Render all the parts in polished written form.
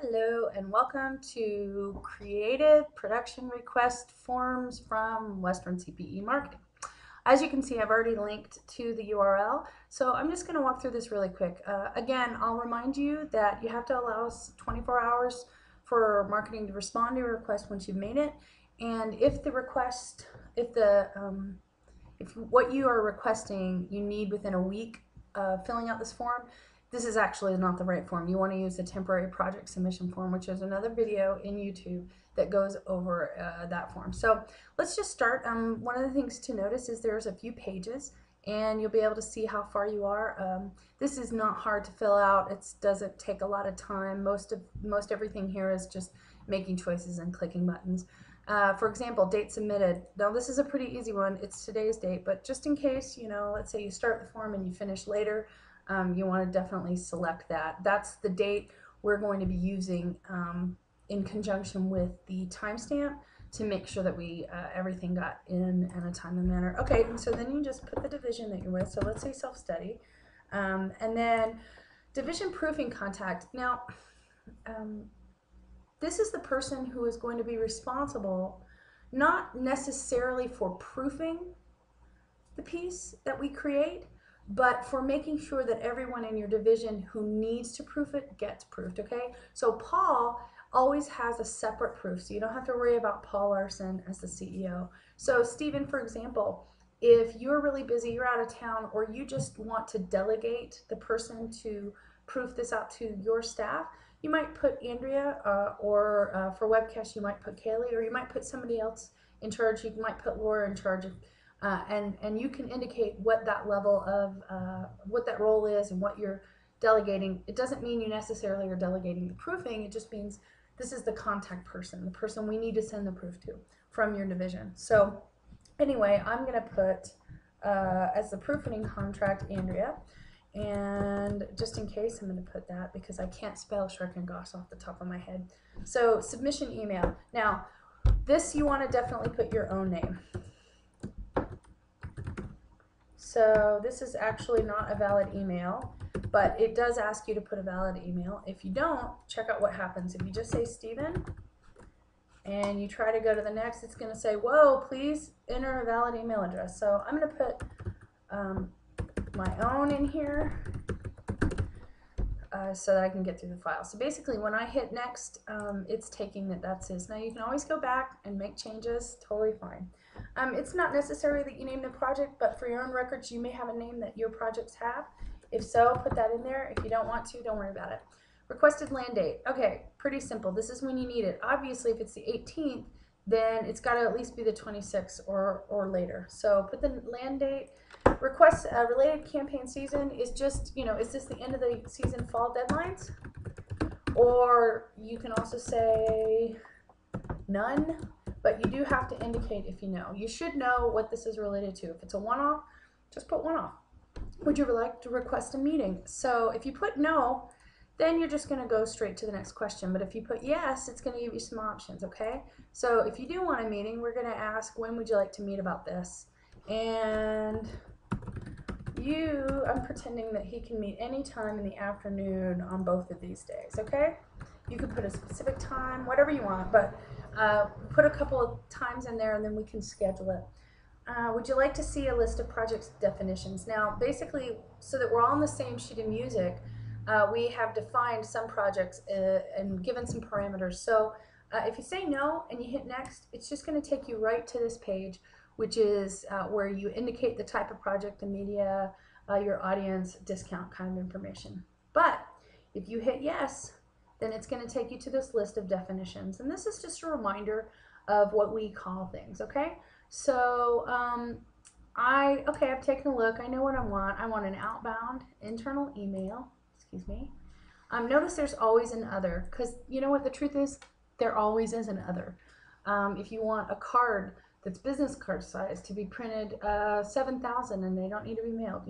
Hello and welcome to Creative Production Request Forms from Western CPE Marketing. As you can see, I've already linked to the URL, so I'm just going to walk through this really quick. Again, I'll remind you that you have to allow us 24 hours for marketing to respond to your request once you've made it, and if the request, if what you are requesting you need within a week of filling out this form, this is actually not the right form. You want to use the temporary project submission form, which is another video in YouTube that goes over that form. So let's just start. One of the things to notice is there's a few pages and you'll be able to see how far you are. This is not hard to fill out. It doesn't take a lot of time. Most everything here is just making choices and clicking buttons. For example, date submitted. Now this is a pretty easy one. It's today's date, but just in case, let's say you start the form and you finish later, you want to definitely select that. That's the date we're going to be using in conjunction with the timestamp to make sure that we everything got in a timely manner. Okay, and so then you just put the division that you're with. So let's say self-study, and then division proofing contact. Now, this is the person who is going to be responsible, not necessarily for proofing the piece that we create, but for making sure that everyone in your division who needs to proof it gets proofed, okay? So Paul always has a separate proof, so you don't have to worry about Paul Larson as the CEO. So Stephen, for example, if you're really busy, you're out of town, or you just want to delegate the person to proof this out to your staff, you might put Andrea, or for webcast you might put Kaylee, or you might put somebody else in charge. You might put Laura in charge of and you can indicate what that level of what that role is and what you're delegating. It doesn't mean you necessarily are delegating the proofing. It just means this is the contact person, the person we need to send the proof to from your division. So anyway, I'm going to put as the proofing contract Andrea, and just in case I'm going to put that because I can't spell Shrek and Goss off the top of my head. So submission email. Now this you want to definitely put your own name. So this is actually not a valid email, but it does ask you to put a valid email. If you don't, check out what happens. If you just say Stephen and you try to go to the next, it's going to say, whoa, please enter a valid email address. So I'm going to put my own in here so that I can get through the file. So basically when I hit next, it's taking that's his. Now you can always go back and make changes, totally fine. It's not necessary that you name the project, but for your own records, you may have a name that your projects have. If so, put that in there. If you don't want to, don't worry about it. Requested land date. Okay, pretty simple. This is when you need it. Obviously, if it's the 18th, then it's got to at least be the 26th or later. So put the land date. Request related campaign season is just, is this the end of the season fall deadlines? Or you can also say none. But you do have to indicate if you know. You should know what this is related to. If it's a one-off, just put one-off. Would you like to request a meeting? So if you put no, then you're just going to go straight to the next question. But if you put yes, it's going to give you some options, okay? So if you do want a meeting, we're going to ask, when would you like to meet about this? And I'm pretending that he can meet any time in the afternoon on both of these days, okay? You could put a specific time, whatever you want, but put a couple of times in there and then we can schedule it. Would you like to see a list of projects definitions? Now, basically, so that we're all on the same sheet of music, we have defined some projects and given some parameters. So if you say no and you hit next, it's just going to take you right to this page, which is where you indicate the type of project, the media, your audience, discount kind of information. But if you hit yes, then it's going to take you to this list of definitions. And this is just a reminder of what we call things, okay? So I've taken a look. I know what I want. I want an outbound internal email, excuse me. Notice there's always an other, because you know what the truth is? There always is an other. If you want a card that's business card size to be printed 7,000 and they don't need to be mailed,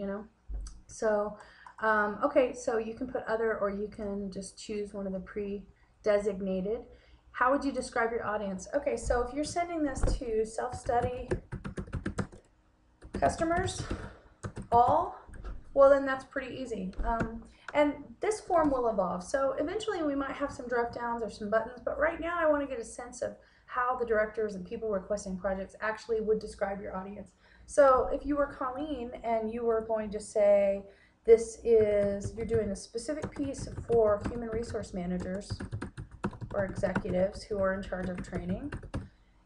So okay, so you can put other, or you can just choose one of the pre-designated. How would you describe your audience? Okay, so if you're sending this to self-study customers, all, Well, then that's pretty easy. And this form will evolve. So eventually we might have some drop downs or some buttons, but right now I want to get a sense of how the directors and people requesting projects actually would describe your audience. So if you were Colleen and you were going to say, you're doing a specific piece for human resource managers or executives who are in charge of training,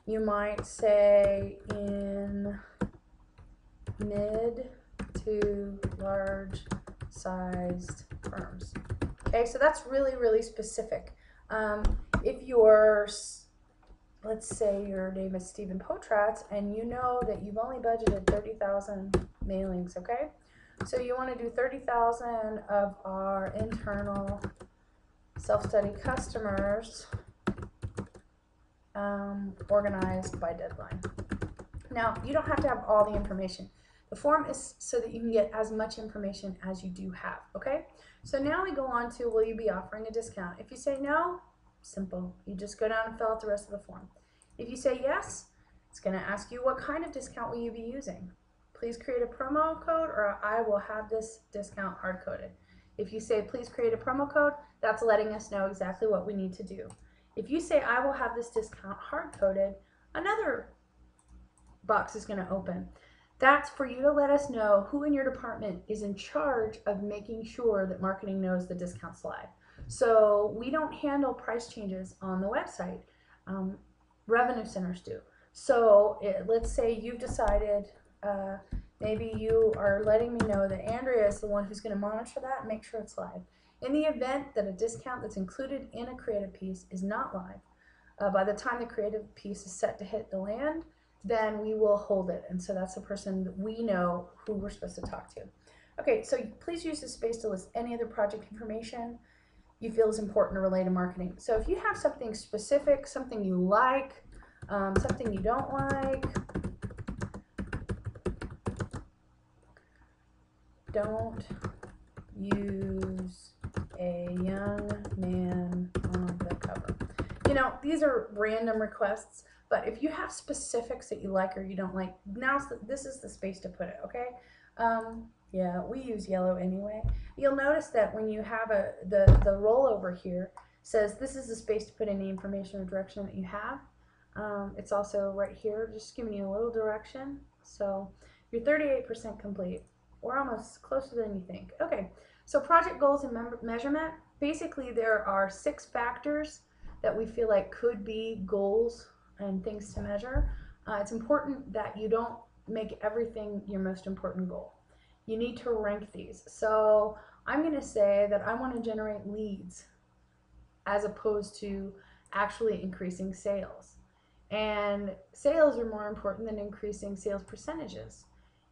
you might say in mid to large sized firms. Okay, so that's really, really specific. If let's say your name is Stephen Potratz and you know that you've only budgeted 30,000 mailings, okay? So you want to do 30,000 of our internal self-study customers organized by deadline. Now, you don't have to have all the information. The form is so that you can get as much information as you do have, okay? So now we go on to, will you be offering a discount? If you say no, simple. You just go down and fill out the rest of the form. If you say yes, it's going to ask you what kind of discount will you be using. Please create a promo code or I will have this discount hard-coded. If you say please create a promo code, that's letting us know exactly what we need to do. If you say I will have this discount hard-coded, another box is going to open. That's for you to let us know who in your department is in charge of making sure that marketing knows the discount's live. So we don't handle price changes on the website. Revenue centers do. So let's say you've decided, maybe you are letting me know that Andrea is the one who's going to monitor that and make sure it's live. In the event that a discount that's included in a creative piece is not live, by the time the creative piece is set to hit the land, then we will hold it. And so that's the person that we know who we're supposed to talk to. Okay, so please use this space to list any other project information you feel is important to relate to marketing. So if you have something specific, something you like, something you don't like, don't use a young man on the cover. You know, these are random requests, but if you have specifics that you like or you don't like, this is the space to put it, okay? Yeah, we use yellow anyway. You'll notice that when you have the rollover here says this is the space to put any information or direction that you have. It's also right here, just giving you a little direction. So you're 38% complete. We're almost closer than you think. Okay, so project goals and measurement. Basically, there are 6 factors that we feel like could be goals and things to measure. It's important that you don't make everything your most important goal. You need to rank these. So I'm going to say that I want to generate leads as opposed to actually increasing sales. And sales are more important than increasing sales percentages.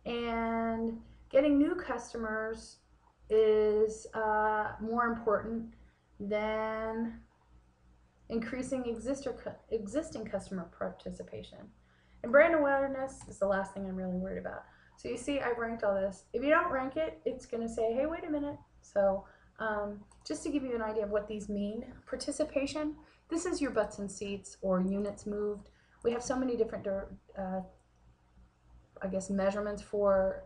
And getting new customers is more important than increasing existing customer participation. And brand awareness is the last thing I'm really worried about. So you see, I've ranked all this. If you don't rank it, it's going to say, hey, wait a minute. So just to give you an idea of what these mean, participation, this is your butts and seats or units moved. We have so many different, I guess, measurements for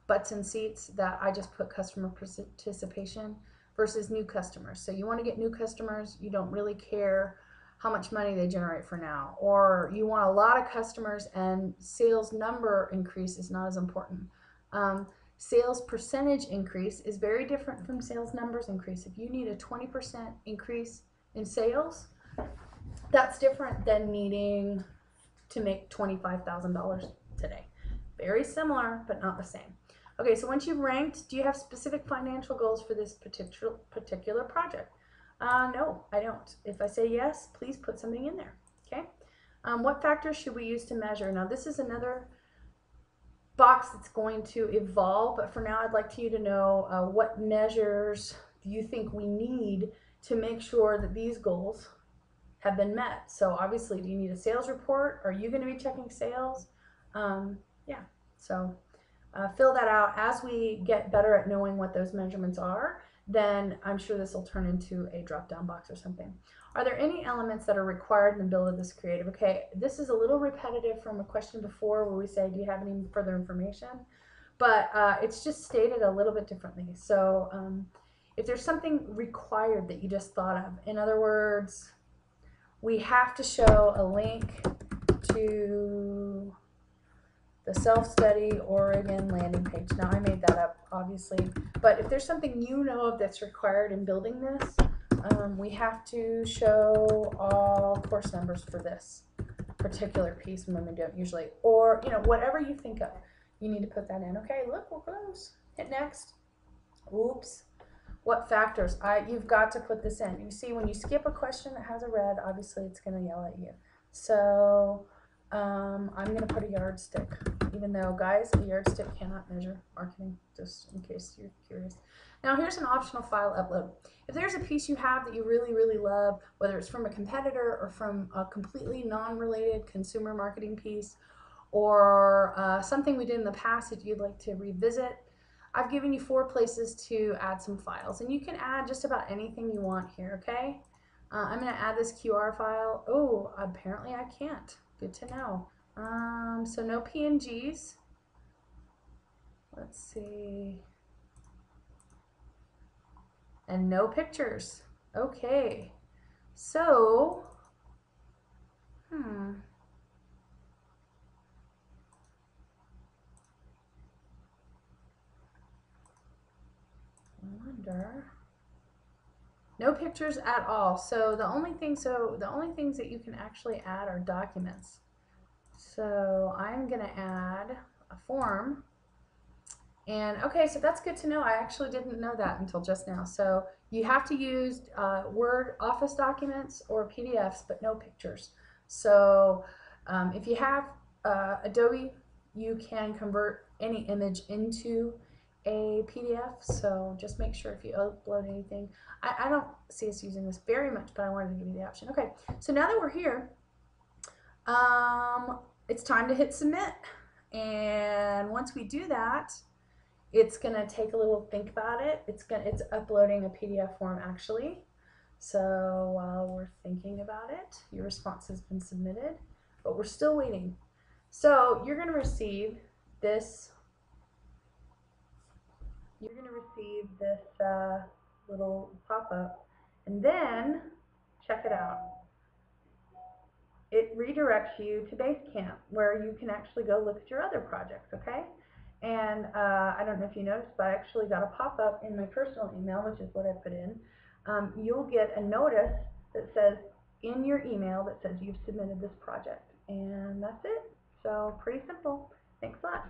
butts and seats that I just put customer participation versus new customers. So you want to get new customers, you don't really care how much money they generate for now, or you want a lot of customers and sales number increase is not as important. Sales percentage increase is very different from sales numbers increase. If you need a 20% increase in sales, that's different than needing to make $25,000 today. Very similar, but not the same. Okay, so once you've ranked, do you have specific financial goals for this particular project? No, I don't. If I say yes, please put something in there, okay? What factors should we use to measure? Now, this is another box that's going to evolve, but for now, I'd like you to know what measures do you think we need to make sure that these goals have been met. So obviously, do you need a sales report? Are you going to be checking sales? Yeah, so fill that out. As we get better at knowing what those measurements are, then I'm sure this will turn into a drop-down box or something. Are there any elements that are required in the build of this creative? Okay, this is a little repetitive from a question before where we say, do you have any further information? but it's just stated a little bit differently. So if there's something required that you just thought of, in other words, we have to show a link to the self-study Oregon landing page. Now I made that up, obviously, but if there's something you know of that's required in building this, we have to show all course numbers for this particular piece when we don't usually, or whatever you think of, you need to put that in. Okay, look, we're close. Hit next. Oops. What factors? You've got to put this in. You see, when you skip a question that has a red, obviously it's going to yell at you. So I'm going to put a yardstick, even though, guys, a yardstick cannot measure marketing, just in case you're curious. Now, here's an optional file upload. If there's a piece you have that you really, really love, whether it's from a competitor or from a completely non-related consumer marketing piece, or something we did in the past that you'd like to revisit, I've given you 4 places to add some files, and you can add just about anything you want here, okay? I'm going to add this QR file. Oh, apparently I can't. Good to know. So no PNGs. Let's see. And no pictures. Okay. So, I wonder. No pictures at all. So the only things that you can actually add are documents. So I'm going to add a form. And okay, so that's good to know. I actually didn't know that until just now. So you have to use Word, Office documents, or PDFs, but no pictures. So if you have Adobe, you can convert any image into a PDF. So just make sure if you upload anything. I don't see us using this very much, but I wanted to give you the option. Okay, so now that we're here, it's time to hit submit. And once we do that, it's gonna take a little think about it. It's uploading a PDF form actually. So while we're thinking about it, your response has been submitted, but we're still waiting. So you're gonna receive this. You're gonna receive this little pop-up, and then check it out. It redirects you to Basecamp, where you can actually go look at your other projects, okay? And I don't know if you noticed, but I actually got a pop-up in my personal email, which is what I put in. You'll get a notice that says in your email that says you've submitted this project. And that's it. So pretty simple. Thanks a lot.